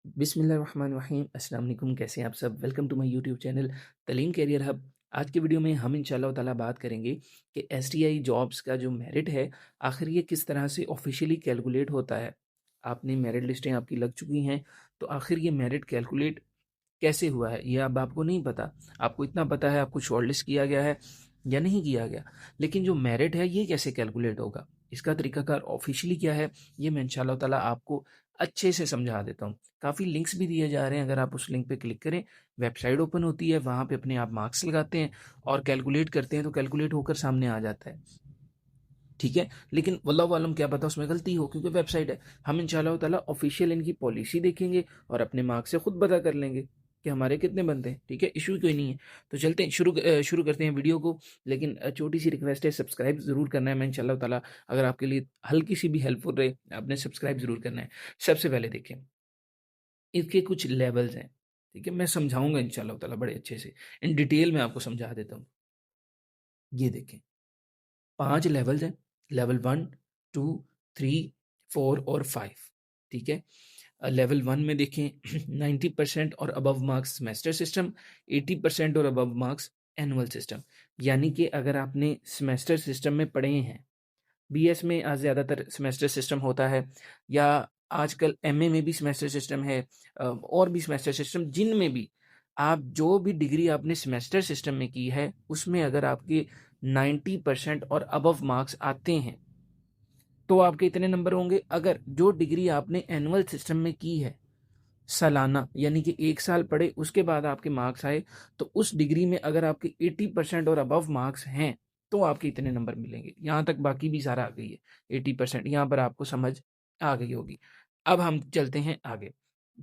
बिस्मिल्लाहिर्रहमानिर्रहीम। अस्सलाम वालेकुम। कैसे हैं आप सब? Welcome to my YouTube channel Taleem career hub. आज की वीडियो में हम इंशाल्लाह ताला बात करेंगे कि एसटीआई जॉब्स का जो मेरिट है, आखिर ये किस तरह से ऑफिशियली कैलकुलेट होता है। आपने मेरिट लिस्टें आपकी लग चुकी हैं, तो आखिर ये मेरिट कैलकुलेट कैसे हुआ है ये अब आपको नहीं पता। आपको इतना पता है आपको शॉर्टलिस्ट किया गया है या नहीं किया गया, लेकिन जो मेरिट है ये कैसे कैलकुलेट होगा, इसका तरीकाकार ऑफिशियली क्या है, ये मैं इंशाल्लाह ताला आपको अच्छे से समझा देता हूँ। काफ़ी लिंक्स भी दिए जा रहे हैं, अगर आप उस लिंक पे क्लिक करें, वेबसाइट ओपन होती है, वहाँ पे अपने आप मार्क्स लगाते हैं और कैलकुलेट करते हैं, तो कैलकुलेट होकर सामने आ जाता है। ठीक है, लेकिन वल्लाहु आलम क्या पता उसमें गलती हो, क्योंकि वेबसाइट है। हम इंशाल्लाह ताला ऑफिशियल इनकी पॉलिसी देखेंगे और अपने मार्क्स से खुद पता कर लेंगे कि हमारे कितने बनते हैं। ठीक है, इशू कोई नहीं है। तो चलते हैं, शुरू करते हैं वीडियो को। लेकिन छोटी सी रिक्वेस्ट है, सब्सक्राइब ज़रूर करना है। मैं इंशाल्लाह ताला अगर आपके लिए हल्की सी भी हेल्पफुल रहे, आपने सब्सक्राइब ज़रूर करना है। सबसे पहले देखें, इसके कुछ लेवल्स हैं। ठीक है, मैं समझाऊंगा इंशाल्लाह ताला बड़े अच्छे से, इन डिटेल में आपको समझा देता हूँ। ये देखें, 5 लेवल्स हैं, लेवल 1, 2, 3, 4 और 5। ठीक है, लेवल 1 में देखें 90% और अबव मार्क्स सेमेस्टर सिस्टम, 80% और अबव मार्क्स एनुअल सिस्टम। यानी कि अगर आपने सेमेस्टर सिस्टम में पढ़े हैं, बीएस में आज ज़्यादातर सेमेस्टर सिस्टम होता है, या आजकल एमए में भी सेमेस्टर सिस्टम है, और भी सेमेस्टर सिस्टम, जिनमें भी आप जो भी डिग्री आपने सेमेस्टर सिस्टम में की है, उसमें अगर आपके 90% और अबव मार्क्स आते हैं, तो आपके इतने नंबर होंगे। अगर जो डिग्री आपने एनुअल सिस्टम में की है, सालाना, यानी कि 1 साल पढ़े उसके बाद आपके मार्क्स आए, तो उस डिग्री में अगर आपके 80% और अबव मार्क्स हैं, तो आपके इतने नंबर मिलेंगे। यहाँ तक बाकी भी सारा आ गई है, 80% यहाँ पर आपको समझ आ गई होगी। अब हम चलते हैं आगे।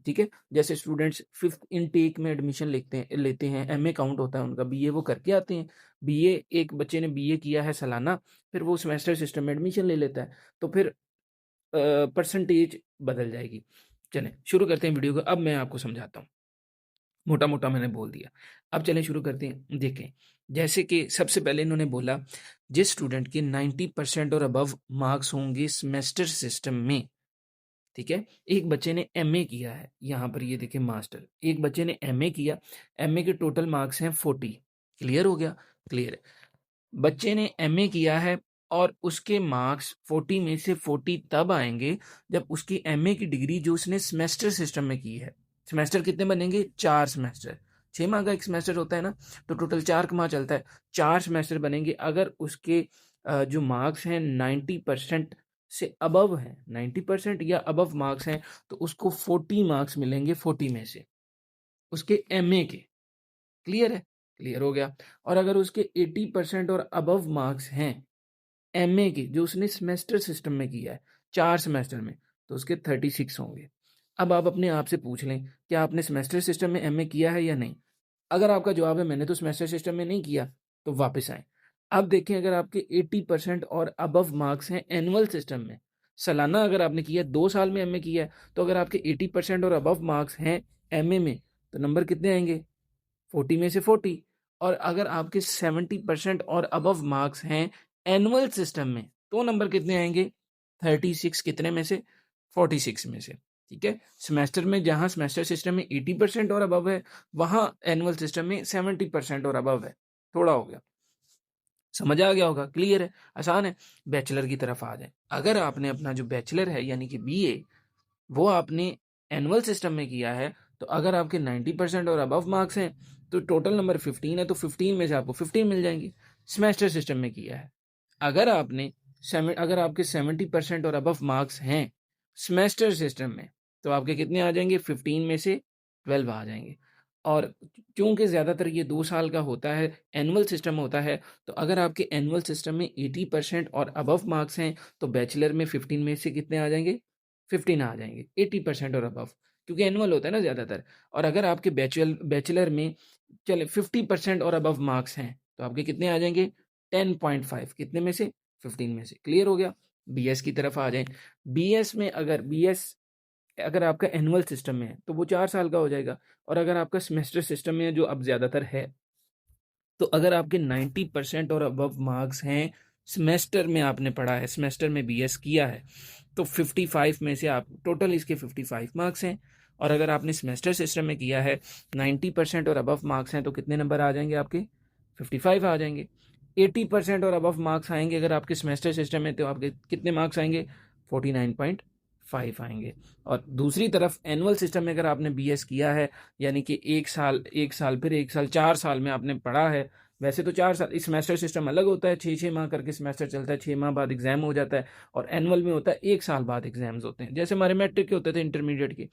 ठीक है, जैसे स्टूडेंट्स 5th इनटेक में एडमिशन लेते हैं, एमए काउंट होता है उनका, बीए वो करके आते हैं। बीए, एक बच्चे ने बीए किया है सालाना, फिर वो सेमेस्टर सिस्टम में एडमिशन ले लेता है, तो फिर परसेंटेज बदल जाएगी। चलें शुरू करते हैं वीडियो को, अब मैं आपको समझाता हूँ। मोटा-मोटा मैंने बोल दिया। अब चलें शुरू करते हैं। देखें, जैसे कि सबसे पहले इन्होंने बोला, जिस स्टूडेंट के 90% और अबव मार्क्स होंगे सेमेस्टर सिस्टम में, ठीक है? एक बच्चे ने एमए किया है, यहाँ पर ये देखें मास्टर, एक बच्चे ने एमए किया, एमए के टोटल मार्क्स हैं 40। क्लियर हो गया? क्लियर है। बच्चे ने एमए किया है और उसके मार्क्स 40 में से 40 तब आएँगे जब उसकी एमए की डिग्री जो उसने सेमेस्टर सिस्टम में की है। सेमेस्टर कितने बनेंगे? 4 सेमेस्टर। 6 माह का 1 सेमेस्टर होता है ना, तो टोटल 4 माह चलता है। 4 सेमेस्टर बनेंगे अगर उसके जो मार्क्स हैं 90% से अबव हैं, 90% या अबव मार्क्स हैं, तो उसको 40 मार्क्स मिलेंगे 40 में से, उसके एमए के। क्लियर है? क्लियर हो गया। और अगर उसके 80% और अबव मार्क्स हैं एमए के, जो उसने सेमेस्टर सिस्टम में किया है 4 सेमेस्टर में, तो उसके 36 होंगे। अब आप अपने आप से पूछ लें, क्या आपने सेमेस्टर सिस्टम में एमए किया है या नहीं? अगर आपका जवाब है मैंने तो सेमेस्टर सिस्टम में नहीं किया, तो वापस आएँ। अब देखें, अगर आपके 80% और अबव मार्क्स हैं एनुअल सिस्टम में, सालाना अगर आपने किया है, 2 साल में एमए किया है, तो अगर आपके 80% और अबव मार्क्स हैं एमए में, तो नंबर कितने आएँगे? 40 में से 40। और अगर आपके 70% और अबव मार्क्स हैं एनुअल सिस्टम में, तो नंबर कितने आएँगे? 36। कितने में से? 46 में से। ठीक है? सेमेस्टर में, जहाँ सेमेस्टर सिस्टम में 80% और अबव है, वहाँ एनुअल सिस्टम में 70% और अबव है। थोड़ा हो गया। समझ आ गया होगा, क्लियर है, आसान है। बैचलर की तरफ आ जाएँ। अगर आपने अपना जो बैचलर है यानी कि बीए, वो आपने एनुअल सिस्टम में किया है, तो अगर आपके 90% और अबव मार्क्स हैं, तो टोटल नंबर 15 है, तो 15 में से आपको 15 मिल जाएंगे। सेमेस्टर सिस्टम में किया है। अगर आपने अगर आपके 70% और अबव मार्क्स हैं सेमेस्टर सिस्टम में, तो आपके कितने आ जाएंगे? 15 में से 12 आ जाएंगे। और क्योंकि ज़्यादातर ये 2 साल का होता है, एनुअल सिस्टम होता है, तो अगर आपके एनुअल सिस्टम में 80% और अबव मार्क्स हैं, तो बैचलर में 15 में से कितने आ जाएंगे? 15 आ जाएँगे, 80% और अबव, क्योंकि एनुअल होता है ना ज़्यादातर। और अगर आपके बैचलर में चले 50% और अबव मार्क्स हैं, तो आपके कितने आ जाएँगे? 10.5। कितने में से? 15 में से। क्लियर हो गया? बीएस की तरफ आ जाएँ। बीएस अगर आपका एनुअल सिस्टम में है, तो वो 4 साल का हो जाएगा। और अगर आपका सेमेस्टर सिस्टम में है, जो अब ज़्यादातर है, तो अगर आपके 90% और अबव मार्क्स हैं, सेमेस्टर में आपने पढ़ा है, सेमेस्टर में बीएस किया है, तो 55 में से आप टोटल इसके 55 मार्क्स हैं। और अगर आपने सेमेस्टर सिस्टम में किया है 90% और अबव मार्क्स हैं तो कितने नंबर आ जाएंगे आपके? 55 आ जाएंगे। 80% और अबव मार्क्स आएंगे अगर आपके सेमेस्टर सिस्टम में तो आपके कितने मार्क्स आएंगे? 49.5 आएंगे। और दूसरी तरफ एनुअल सिस्टम में अगर आपने बीएस किया है, यानी कि एक साल फिर एक साल, 4 साल में आपने पढ़ा है। वैसे तो 4 साल, इस सेमेस्टर सिस्टम अलग होता है, 6-6 माह करके सेमेस्टर चलता है, 6 माह बाद एग्जाम हो जाता है। और एनुअल में होता है 1 साल बाद एग्जाम्स होते हैं, जैसे हमारे मैट्रिक के होते थे, इंटरमीडिएट के।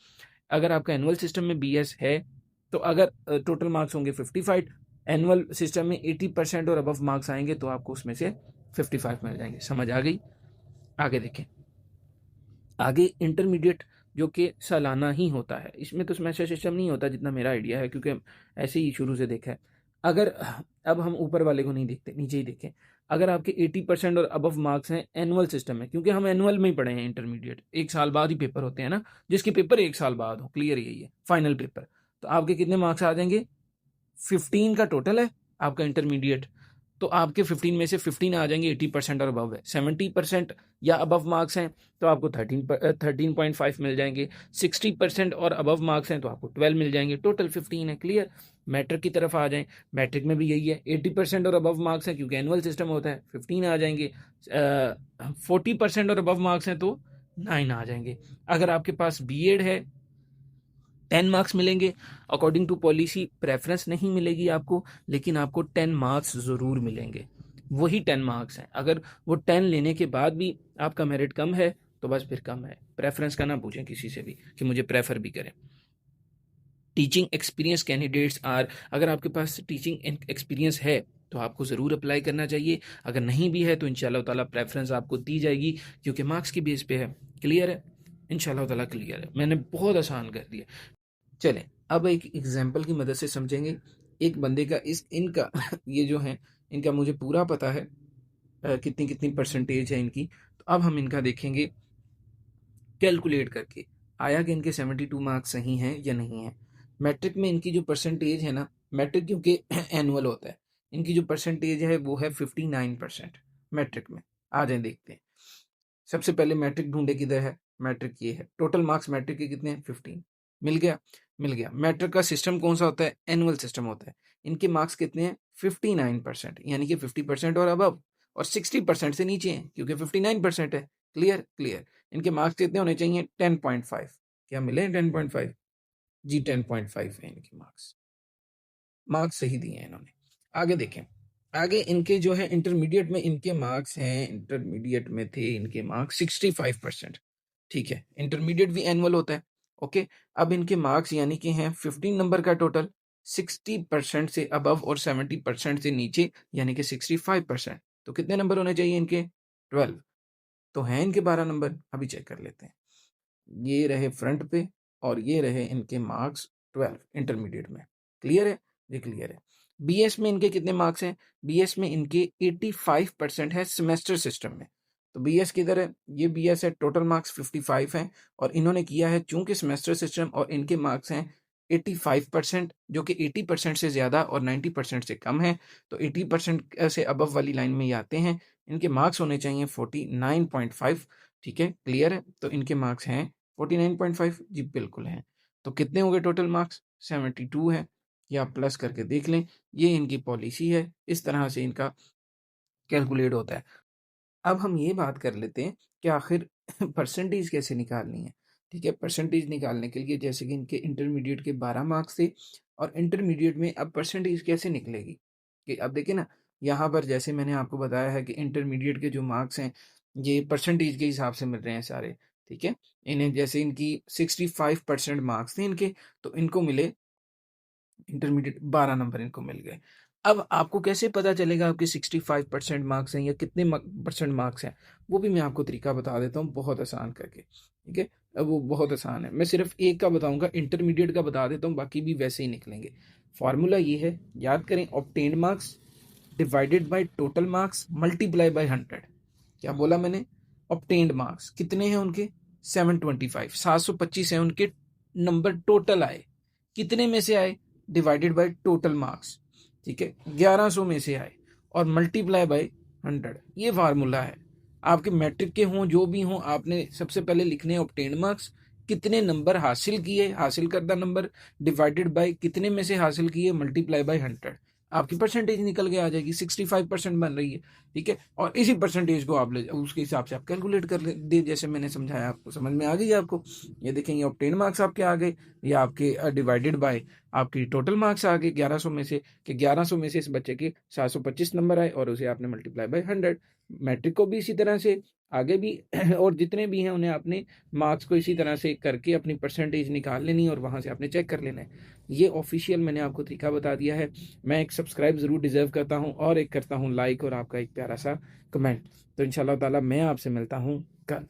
अगर आपका एनुअल सिस्टम में बीएस है तो अगर टोटल मार्क्स होंगे 55, एनुअल सिस्टम में 80% और अबव मार्क्स आएंगे तो आपको उसमें से 55 मिल जाएंगे। समझ आ गई? आगे देखें। आगे इंटरमीडिएट जो कि सालाना ही होता है, इसमें तो सेमेस्टर सिस्टम नहीं होता जितना मेरा आइडिया है, क्योंकि ऐसे ही शुरू से देखा है। अगर अब हम ऊपर वाले को नहीं देखते, नीचे ही देखें। अगर आपके 80% और अबव मार्क्स हैं एनुअल सिस्टम में, क्योंकि हम एनुअल में ही पढ़े हैं, इंटरमीडिएट 1 साल बाद ही पेपर होते हैं ना, जिसके पेपर 1 साल बाद हो, क्लियर यही है, फाइनल पेपर। तो आपके कितने मार्क्स आ जाएंगे? 15 का टोटल है आपका इंटरमीडिएट, तो आपके 15 में से 15 आ जाएंगे 80% और अबव है। 70% या अबव मार्क्स हैं तो आपको 13.5 मिल जाएंगे। 60% और अबव मार्क्स हैं तो आपको 12 मिल जाएंगे। टोटल 15 है। क्लियर? मैट्रिक की तरफ आ जाएं। मैट्रिक में भी यही है, 80% और अबव मार्क्स हैं क्योंकि एनुअल सिस्टम होता है, 15 आ जाएंगे। 40% और अबव मार्क्स हैं तो 9 आ जाएंगे। अगर आपके पास बीएड है 10 मार्क्स मिलेंगे। अकॉर्डिंग टू पॉलिसी प्रेफरेंस नहीं मिलेगी आपको, लेकिन आपको 10 मार्क्स ज़रूर मिलेंगे। वही 10 मार्क्स हैं। अगर वो 10 लेने के बाद भी आपका मेरिट कम है तो बस फिर कम है। प्रेफरेंस का ना पूछें किसी से भी कि मुझे प्रेफर भी करें। टीचिंग एक्सपीरियंस कैंडिडेट्स आर, अगर आपके पास टीचिंग एक्सपीरियंस है तो आपको ज़रूर अप्लाई करना चाहिए। अगर नहीं भी है तो इंशाल्लाह ताला प्रेफरेंस आपको दी जाएगी, क्योंकि मार्क्स की बेस पे है। क्लियर है? इंशाल्लाह ताला क्लियर है। मैंने बहुत आसान कर दिया। चलें, अब एक एग्जाम्पल की मदद से समझेंगे। एक बंदे का इनका ये जो है, इनका मुझे पूरा पता है कितनी कितनी परसेंटेज है इनकी। तो अब हम इनका देखेंगे कैलकुलेट करके, आया कि इनके 72 मार्क्स सही हैं या नहीं है। मैट्रिक में इनकी जो परसेंटेज है ना, मैट्रिक क्योंकि एनुअल होता है, इनकी जो परसेंटेज है वो है 59% मैट्रिक में। आ जाए देखते हैं। सबसे पहले मैट्रिक ढूंढे किधर है, मैट्रिक ये है। टोटल मार्क्स मैट्रिक के कितने हैं? 15। मिल गया? मिल गया। मैट्रिक का सिस्टम कौन सा होता है? एनुअल सिस्टम होता है। इनके मार्क्स कितने हैं? 59%, यानी कि 50% और अबव, और 60% से नीचे हैं क्योंकि 59% है। क्लियर? क्लियर। इनके मार्क्स कितने होने चाहिए? 10.5। क्या मिले? 10.5 जी, 10.5 है इनके मार्क्स। मार्क्स सही दिए हैं इन्होंने। आगे देखें। आगे इनके जो है इंटरमीडिएट में इनके मार्क्स हैं, इंटरमीडिएट में थे इनके मार्क्स 65%। ठीक है, इंटरमीडिएट भी एनुअल होता है। ओके, अब इनके मार्क्स यानी कि हैं 15 नंबर का टोटल, 60% से अबव और 70% से नीचे, यानी कि 65%। तो कितने नंबर होने चाहिए इनके? 12। तो हैं इनके 12 नंबर। अभी चेक कर लेते हैं। ये रहे फ्रंट पे और ये रहे इनके मार्क्स 12 इंटरमीडिएट में। क्लियर है? ये क्लियर है। बीएस में इनके कितने मार्क्स हैं? बीएस में इनके 85% है सेमेस्टर सिस्टम में। तो बीएस किधर है? ये बीएस है, टोटल मार्क्स 55 हैं और इन्होंने किया है चूंकि सेमेस्टर सिस्टम, और इनके मार्क्स हैं 85%, जो कि 80% से ज़्यादा और 90% से कम है। तो 80% से अबव वाली लाइन में ये आते हैं। इनके मार्क्स होने चाहिए 49.5। ठीक है, क्लियर है? तो इनके मार्क्स हैं 49.5 जी, बिल्कुल हैं। तो कितने हो गए टोटल मार्क्स? 72 है। या आप प्लस करके देख लें, ये इनकी पॉलिसी है, इस तरह से इनका कैलकुलेट होता है। अब हम ये बात कर लेते हैं कि आखिर परसेंटेज कैसे निकालनी है। ठीक है, परसेंटेज निकालने के लिए जैसे कि इनके इंटरमीडिएट के 12 मार्क्स थे, और इंटरमीडिएट में अब परसेंटेज कैसे निकलेगी कि अब देखिए ना, यहाँ पर जैसे मैंने आपको बताया है कि इंटरमीडिएट के जो मार्क्स हैं ये परसेंटेज के हिसाब से मिल रहे हैं सारे। ठीक है, इन्हें जैसे इनकी 65% मार्क्स थे इनके, तो इनको मिले इंटरमीडिएट 12 नंबर इनको मिल गए। अब आपको कैसे पता चलेगा आपके 65% मार्क्स हैं या कितने परसेंट मार्क्स हैं, वो भी मैं आपको तरीका बता देता हूँ बहुत आसान करके। ठीक है, अब वो बहुत आसान है, मैं सिर्फ एक का बताऊंगा, इंटरमीडिएट का बता देता हूँ, बाकी भी वैसे ही निकलेंगे। फॉर्मूला ये है, याद करें, obtained marks divided by total marks multiply by 100। क्या बोला मैंने? ऑब्टेन्ड मार्क्स कितने हैं उनके? 725, 725 है उनके नंबर टोटल आए। कितने में से आए? Divided by total marks. ठीक है, 1100 में से आए और मल्टीप्लाई बाय 100। ये फार्मूला है। आपके मैट्रिक के हों जो भी हों, आपने सबसे पहले लिखने हैं ऑब्टेन्ड मार्क्स कितने नंबर हासिल किए, हासिल करदा नंबर डिवाइडेड बाय कितने में से हासिल किए मल्टीप्लाई बाय 100, आपकी परसेंटेज निकल के आ जाएगी। 65% बन रही है, ठीक है। और इसी परसेंटेज को आप ले उसके हिसाब से आप कैलकुलेट कर दे, जैसे मैंने समझाया आपको समझ में आ गई आपको। ये देखें, ये ऑब्टेन मार्क्स आपके आ गए, ये आपके डिवाइडेड बाय आपकी टोटल मार्क्स आ गए 1100 में से, कि 1100 में से इस बच्चे के 725 नंबर आए और उसे आपने मल्टीप्लाई बाय 100। मैट्रिक को भी इसी तरह से, आगे भी और जितने भी हैं उन्हें आपने मार्क्स को इसी तरह से करके अपनी परसेंटेज निकाल लेनी है और वहाँ से आपने चेक कर लेना है। ये ऑफिशियल मैंने आपको तरीका बता दिया है। मैं एक सब्सक्राइब ज़रूर डिज़र्व करता हूँ और एक करता हूँ लाइक और आपका एक प्यारा सा कमेंट। तो इंशाल्लाह ताला मैं आपसे मिलता हूँ कल।